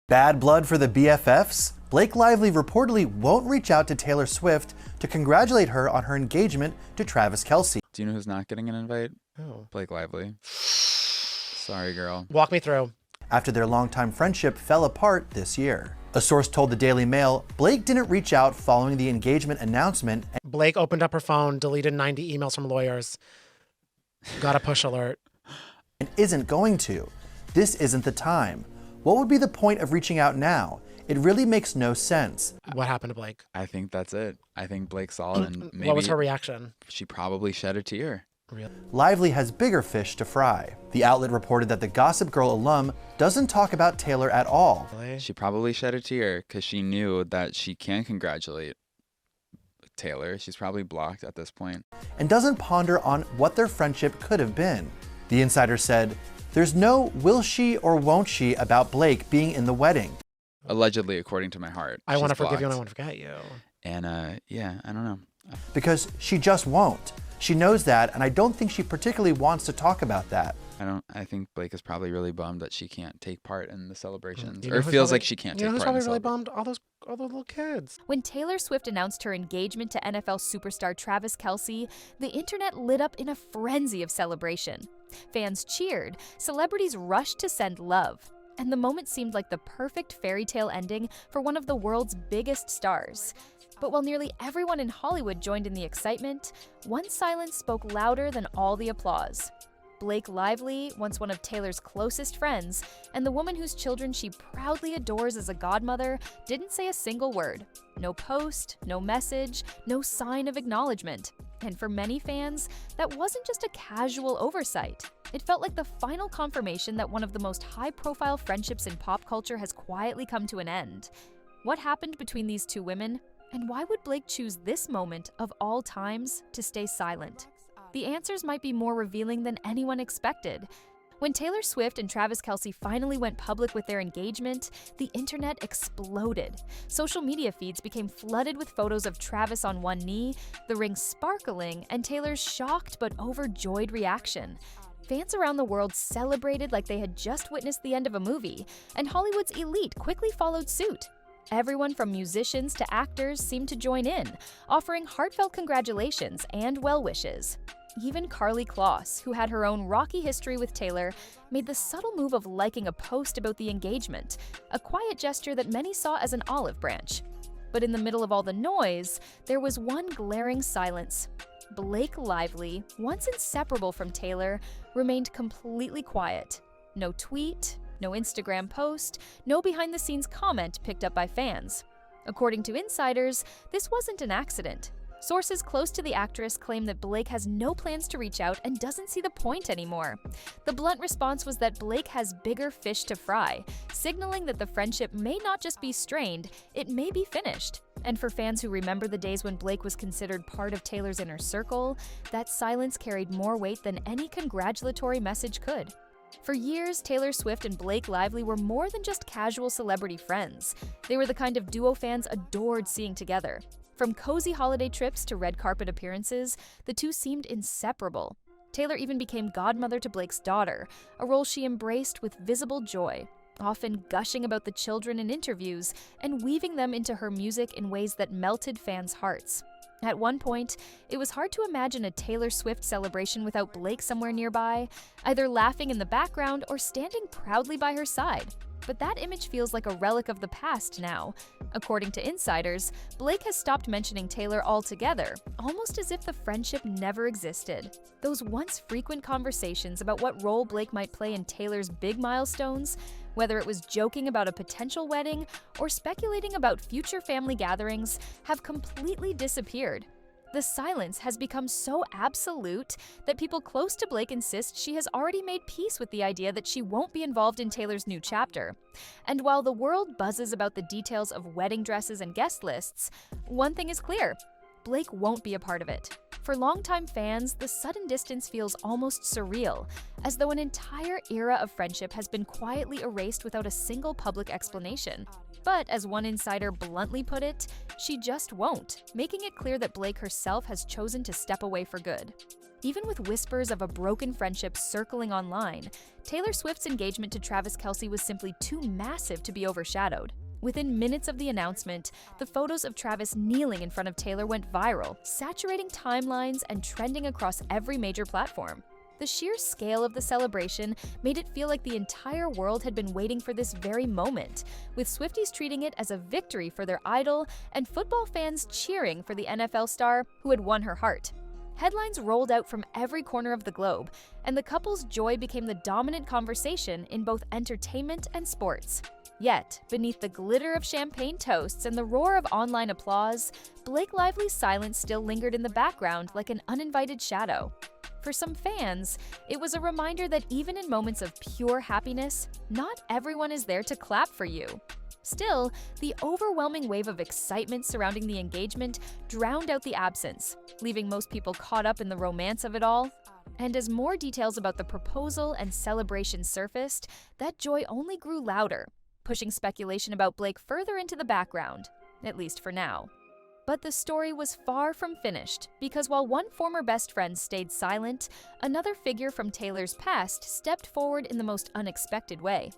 Bad blood for the BFFs? Blake Lively reportedly won't reach out to Taylor Swift to congratulate her on her engagement to Travis Kelce. Do you know who's not getting an invite? Oh. Blake Lively. Sorry, girl. Walk me through. After their longtime friendship fell apart this year. A source told the Daily Mail Blake didn't reach out following the engagement announcement. Blake opened up her phone, deleted 90 emails from lawyers. Got a push alert. And isn't going to. This isn't the time. What would be the point of reaching out now? It really makes no sense. What happened to Blake? I think that's it. I think Blake saw it and maybe What was her reaction? she probably shed a tear. Really? Lively has bigger fish to fry. The outlet reported that the Gossip Girl alum doesn't talk about Taylor at all. Really? She probably shed a tear because she knew that she can congratulate Taylor. She's probably blocked at this point. And doesn't ponder on what their friendship could have been. The insider said, "There's no will she or won't she about Blake being in the wedding." Allegedly, according to my heart. I want to She's forgive you and I blocked. want to forget you. And yeah, I don't know. Because she just won't. She knows that, and I don't think she particularly wants to talk about that. I think Blake is probably really bummed that she can't take part in the celebrations. You know Or who's feels probably- like she can't You know take who's part in probably the really celebration. bummed? All those little kids. When Taylor Swift announced her engagement to NFL superstar Travis Kelce, the internet lit up in a frenzy of celebration. Fans cheered, celebrities rushed to send love, and the moment seemed like the perfect fairy tale ending for one of the world's biggest stars. But while nearly everyone in Hollywood joined in the excitement, one silence spoke louder than all the applause. Blake Lively, once one of Taylor's closest friends, and the woman whose children she proudly adores as a godmother, didn't say a single word. No post, no message, no sign of acknowledgement. And for many fans, that wasn't just a casual oversight. It felt like the final confirmation that one of the most high-profile friendships in pop culture has quietly come to an end. What happened between these two women? And why would Blake choose this moment of all times to stay silent? The answers might be more revealing than anyone expected. When Taylor Swift and Travis Kelce finally went public with their engagement, the internet exploded. Social media feeds became flooded with photos of Travis on one knee, the ring sparkling, and Taylor's shocked but overjoyed reaction. Fans around the world celebrated like they had just witnessed the end of a movie, and Hollywood's elite quickly followed suit. Everyone from musicians to actors seemed to join in, offering heartfelt congratulations and well wishes. Even Karlie Kloss, who had her own rocky history with Taylor, made the subtle move of liking a post about the engagement, a quiet gesture that many saw as an olive branch. But in the middle of all the noise, there was one glaring silence. Blake Lively, once inseparable from Taylor, remained completely quiet. No tweet, no Instagram post, no behind-the-scenes comment picked up by fans. According to insiders, this wasn't an accident. Sources close to the actress claim that Blake has no plans to reach out and doesn't see the point anymore. The blunt response was that Blake has bigger fish to fry, signaling that the friendship may not just be strained, it may be finished. And for fans who remember the days when Blake was considered part of Taylor's inner circle, that silence carried more weight than any congratulatory message could. For years, Taylor Swift and Blake Lively were more than just casual celebrity friends. They were the kind of duo fans adored seeing together. From cozy holiday trips to red carpet appearances, the two seemed inseparable. Taylor even became godmother to Blake's daughter, a role she embraced with visible joy, often gushing about the children in interviews and weaving them into her music in ways that melted fans' hearts. At one point, it was hard to imagine a Taylor Swift celebration without Blake somewhere nearby, either laughing in the background or standing proudly by her side. But that image feels like a relic of the past now. According to insiders, Blake has stopped mentioning Taylor altogether, almost as if the friendship never existed. Those once frequent conversations about what role Blake might play in Taylor's big milestones, whether it was joking about a potential wedding or speculating about future family gatherings, have completely disappeared. The silence has become so absolute that people close to Blake insist she has already made peace with the idea that she won't be involved in Taylor's new chapter. And while the world buzzes about the details of wedding dresses and guest lists, one thing is clear: Blake won't be a part of it. For longtime fans, the sudden distance feels almost surreal, as though an entire era of friendship has been quietly erased without a single public explanation. But as one insider bluntly put it, she just won't, making it clear that Blake herself has chosen to step away for good. Even with whispers of a broken friendship circling online, Taylor Swift's engagement to Travis Kelce was simply too massive to be overshadowed. Within minutes of the announcement, the photos of Travis kneeling in front of Taylor went viral, saturating timelines and trending across every major platform. The sheer scale of the celebration made it feel like the entire world had been waiting for this very moment, with Swifties treating it as a victory for their idol and football fans cheering for the NFL star who had won her heart. Headlines rolled out from every corner of the globe, and the couple's joy became the dominant conversation in both entertainment and sports. Yet, beneath the glitter of champagne toasts and the roar of online applause, Blake Lively's silence still lingered in the background like an uninvited shadow. For some fans, it was a reminder that even in moments of pure happiness, not everyone is there to clap for you. Still, the overwhelming wave of excitement surrounding the engagement drowned out the absence, leaving most people caught up in the romance of it all. And as more details about the proposal and celebration surfaced, that joy only grew louder, pushing speculation about Blake further into the background, at least for now. But the story was far from finished, because while one former best friend stayed silent, another figure from Taylor's past stepped forward in the most unexpected way.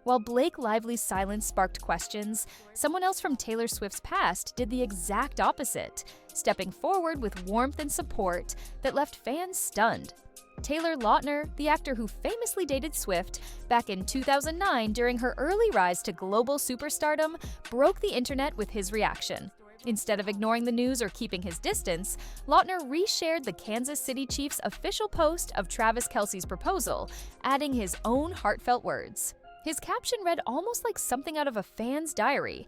While Blake Lively's silence sparked questions, someone else from Taylor Swift's past did the exact opposite, stepping forward with warmth and support that left fans stunned. Taylor Lautner, the actor who famously dated Swift back in 2009 during her early rise to global superstardom, broke the internet with his reaction. Instead of ignoring the news or keeping his distance, Lautner reshared the Kansas City Chiefs' official post of Travis Kelce's proposal, adding his own heartfelt words. His caption read almost like something out of a fan's diary.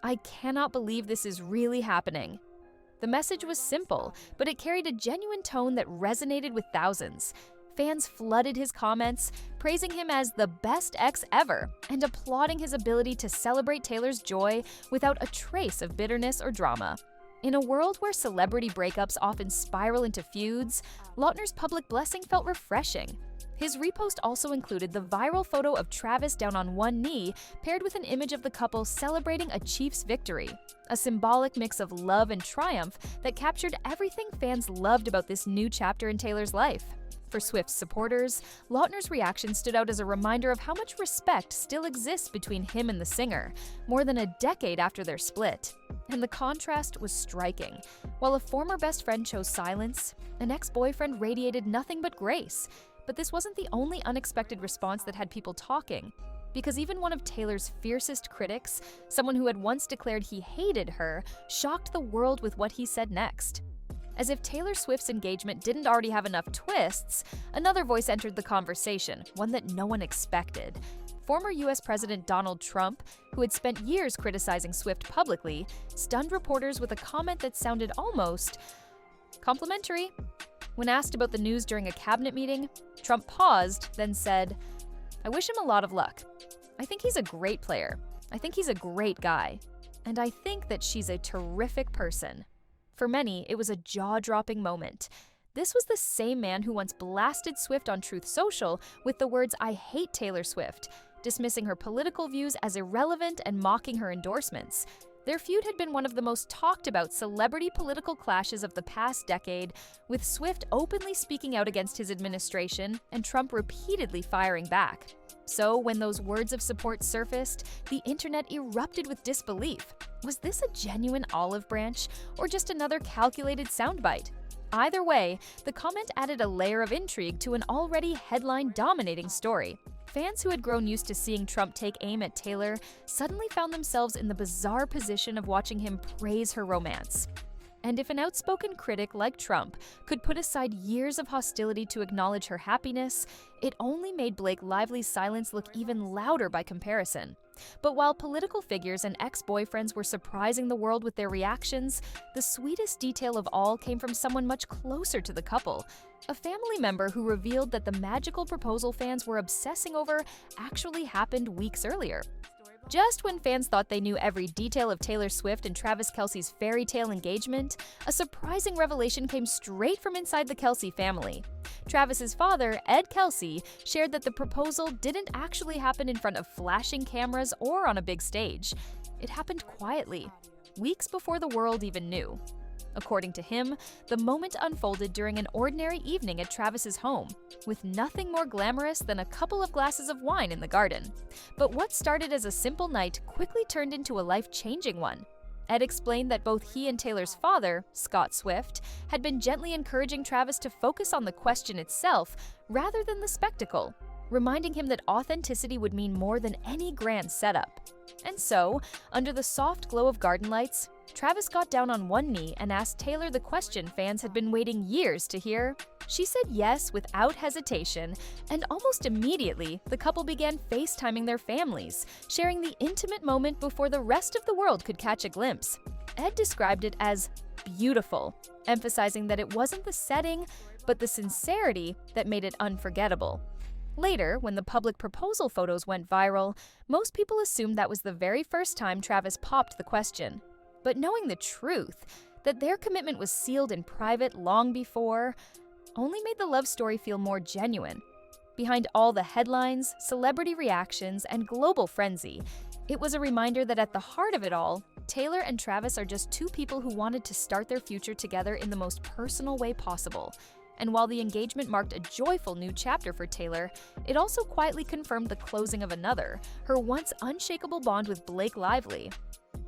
"I cannot believe this is really happening." The message was simple, but it carried a genuine tone that resonated with thousands. Fans flooded his comments, praising him as the best ex ever, and applauding his ability to celebrate Taylor's joy without a trace of bitterness or drama. In a world where celebrity breakups often spiral into feuds, Lautner's public blessing felt refreshing. His repost also included the viral photo of Travis down on one knee, paired with an image of the couple celebrating a Chiefs victory, a symbolic mix of love and triumph that captured everything fans loved about this new chapter in Taylor's life. For Swift's supporters, Lautner's reaction stood out as a reminder of how much respect still exists between him and the singer, more than a decade after their split. And the contrast was striking. While a former best friend chose silence, an ex-boyfriend radiated nothing but grace. But this wasn't the only unexpected response that had people talking, because even one of Taylor's fiercest critics, someone who had once declared he hated her, shocked the world with what he said next. As if Taylor Swift's engagement didn't already have enough twists, another voice entered the conversation, one that no one expected. Former US President Donald Trump, who had spent years criticizing Swift publicly, stunned reporters with a comment that sounded almost complimentary. When asked about the news during a cabinet meeting, Trump paused, then said, "I wish him a lot of luck. I think he's a great player. I think he's a great guy. And I think that she's a terrific person." For many, it was a jaw-dropping moment. This was the same man who once blasted Swift on Truth Social with the words, "I hate Taylor Swift," dismissing her political views as irrelevant and mocking her endorsements. Their feud had been one of the most talked about celebrity political clashes of the past decade, with Swift openly speaking out against his administration and Trump repeatedly firing back. So when those words of support surfaced, the internet erupted with disbelief. Was this a genuine olive branch or just another calculated soundbite? Either way, the comment added a layer of intrigue to an already headline-dominating story. Fans who had grown used to seeing Trump take aim at Taylor suddenly found themselves in the bizarre position of watching him praise her romance. And if an outspoken critic like Trump could put aside years of hostility to acknowledge her happiness, it only made Blake Lively's silence look even louder by comparison. But while political figures and ex-boyfriends were surprising the world with their reactions, the sweetest detail of all came from someone much closer to the couple, a family member who revealed that the magical proposal fans were obsessing over actually happened weeks earlier. Just when fans thought they knew every detail of Taylor Swift and Travis Kelce's fairy tale engagement, a surprising revelation came straight from inside the Kelce family. Travis's father, Ed Kelce, shared that the proposal didn't actually happen in front of flashing cameras or on a big stage. It happened quietly, weeks before the world even knew. According to him, the moment unfolded during an ordinary evening at Travis's home, with nothing more glamorous than a couple of glasses of wine in the garden. But what started as a simple night quickly turned into a life-changing one. Ed explained that both he and Taylor's father, Scott Swift, had been gently encouraging Travis to focus on the question itself rather than the spectacle, reminding him that authenticity would mean more than any grand setup. And so, under the soft glow of garden lights, Travis got down on one knee and asked Taylor the question fans had been waiting years to hear. She said yes without hesitation, and almost immediately, the couple began FaceTiming their families, sharing the intimate moment before the rest of the world could catch a glimpse. Ed described it as beautiful, emphasizing that it wasn't the setting, but the sincerity that made it unforgettable. Later, when the public proposal photos went viral, most people assumed that was the very first time Travis popped the question. But knowing the truth, that their commitment was sealed in private long before, only made the love story feel more genuine. Behind all the headlines, celebrity reactions, and global frenzy, it was a reminder that at the heart of it all, Taylor and Travis are just two people who wanted to start their future together in the most personal way possible. And while the engagement marked a joyful new chapter for Taylor, it also quietly confirmed the closing of another, her once unshakable bond with Blake Lively.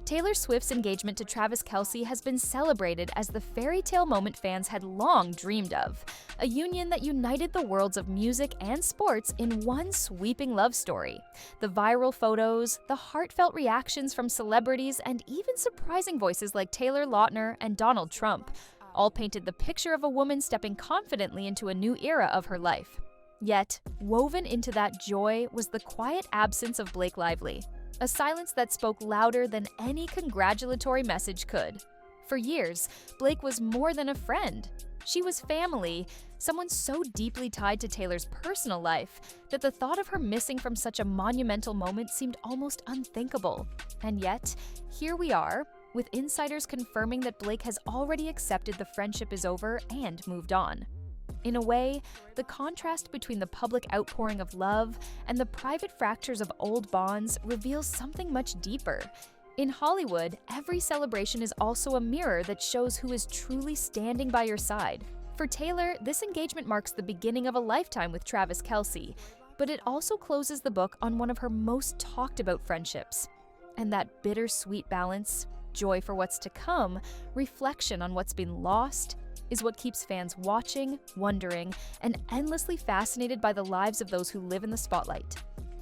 Taylor Swift's engagement to Travis Kelce has been celebrated as the fairy tale moment fans had long dreamed of, a union that united the worlds of music and sports in one sweeping love story. The viral photos, the heartfelt reactions from celebrities, and even surprising voices like Taylor Lautner and Donald Trump all painted the picture of a woman stepping confidently into a new era of her life. Yet, woven into that joy was the quiet absence of Blake Lively. A silence that spoke louder than any congratulatory message could. For years, Blake was more than a friend. She was family, someone so deeply tied to Taylor's personal life that the thought of her missing from such a monumental moment seemed almost unthinkable. And yet, here we are, with insiders confirming that Blake has already accepted the friendship is over and moved on. In a way, the contrast between the public outpouring of love and the private fractures of old bonds reveals something much deeper. In Hollywood, every celebration is also a mirror that shows who is truly standing by your side. For Taylor, this engagement marks the beginning of a lifetime with Travis Kelce, but it also closes the book on one of her most talked about friendships. And that bittersweet balance, joy for what's to come, reflection on what's been lost, is what keeps fans watching, wondering, and endlessly fascinated by the lives of those who live in the spotlight.